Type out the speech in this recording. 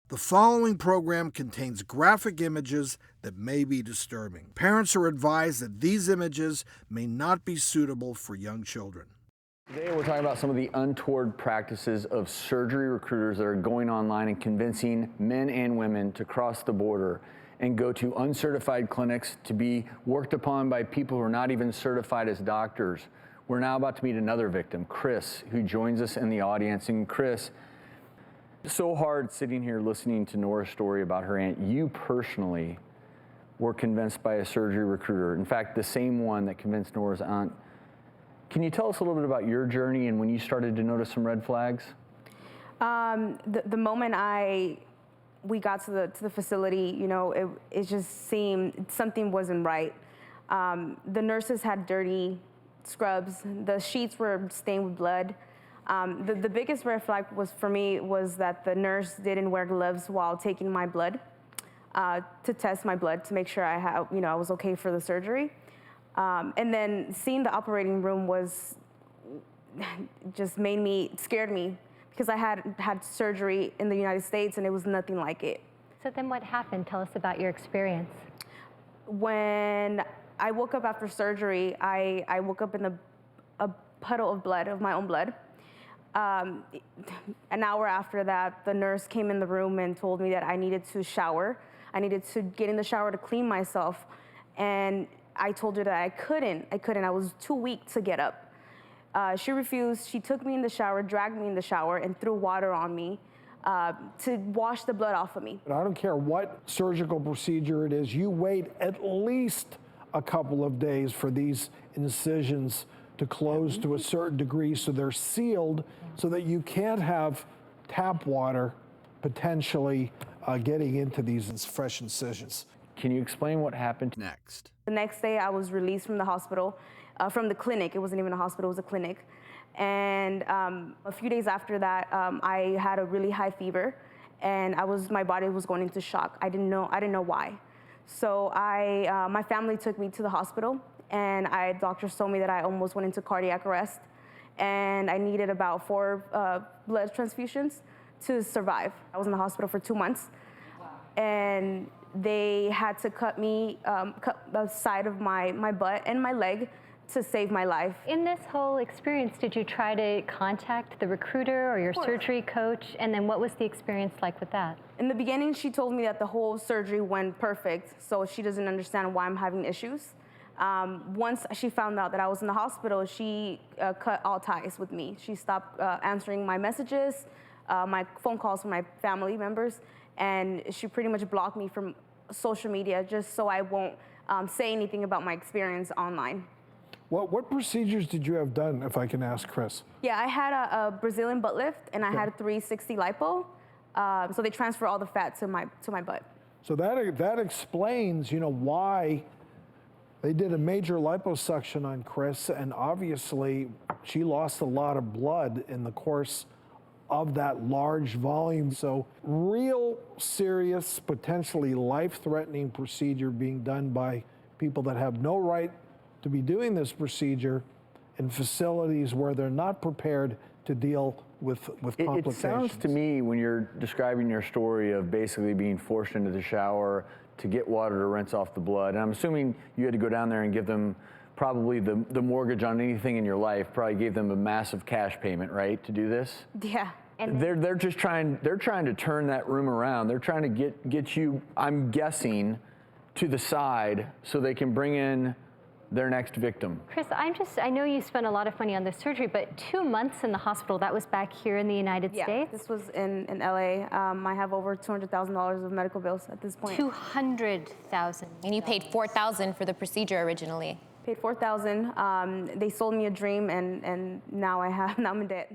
The following program contains graphic images that may be disturbing. Parents are advised that these images may not be suitable for young children. Today we're talking about some of the untoward practices of surgery recruiters that are going online and convincing men and women to cross the border and go to uncertified clinics to be worked upon by people who are not even certified as doctors. We're now about to meet another victim, Kriss, who joins us in the audience. And Kriss, so hard sitting here listening to Nora's story about her aunt. You personally were convinced by a surgery recruiter. In fact, the same one that convinced Nora's aunt. Can you tell us a little bit about your journey and when you started to notice some red flags? The moment we got to the facility, you know, it just seemed something wasn't right. The nurses had dirty scrubs. The sheets were stained with blood. The biggest red flag for me was that the nurse didn't wear gloves while taking my blood to test my blood to make sure I was okay for the surgery. And then seeing the operating room scared me because I had surgery in the United States and it was nothing like it. So then what happened? Tell us about your experience. When I woke up after surgery, I woke up in a puddle of blood, of my own blood. An hour after that, the nurse came in the room and told me that I needed to shower. I needed to get in the shower to clean myself. And I told her that I couldn't. I was too weak to get up. She refused. She took me in the shower, dragged me in the shower, and threw water on me to wash the blood off of me. I don't care what surgical procedure it is, you wait at least a couple of days for these incisions to close to a certain degree so they're sealed so that you can't have tap water potentially getting into these fresh incisions. Can you explain what happened next? The next day I was released from the hospital, from the clinic. It wasn't even a hospital, it was a clinic. And a few days after that, I had a really high fever and my body was going into shock. I didn't know why. So my family took me to the hospital and doctors told me that I almost went into cardiac arrest and I needed about 4 blood transfusions to survive. I was in the hospital for 2 months. Wow. And they had to cut the side of my butt and my leg to save my life. In this whole experience, did you try to contact the recruiter or your surgery coach? And then what was the experience like with that? In the beginning, she told me that the whole surgery went perfect, so she doesn't understand why I'm having issues. Once she found out that I was in the hospital, she cut all ties with me. She stopped answering my messages, my phone calls from my family members, and she pretty much blocked me from social media just so I won't say anything about my experience online. What procedures did you have done, if I can ask, Kriss? Yeah, I had a Brazilian butt lift and I had a 360 lipo. So they transfer all the fat to my butt. So that explains, why they did a major liposuction on Kriss, and obviously she lost a lot of blood in the course of that large volume. So real serious, potentially life-threatening procedure being done by people that have no right to be doing this procedure in facilities where they're not prepared to deal with complications. It sounds to me, when you're describing your story of basically being forced into the shower to get water to rinse off the blood, and I'm assuming you had to go down there and give them probably the mortgage on anything in your life, probably gave them a massive cash payment, right, to do this? Yeah. And they're trying to turn that room around. They're trying to get you, I'm guessing, to the side so they can bring in their next victim. Kriss, I know you spent a lot of money on this surgery, but 2 months in the hospital, that was back here in the United States? Yeah, this was in LA. I have over $200,000 of medical bills at this point. $200,000. And you paid $4,000 for the procedure originally. Paid $4,000. They sold me a dream and now I'm in debt.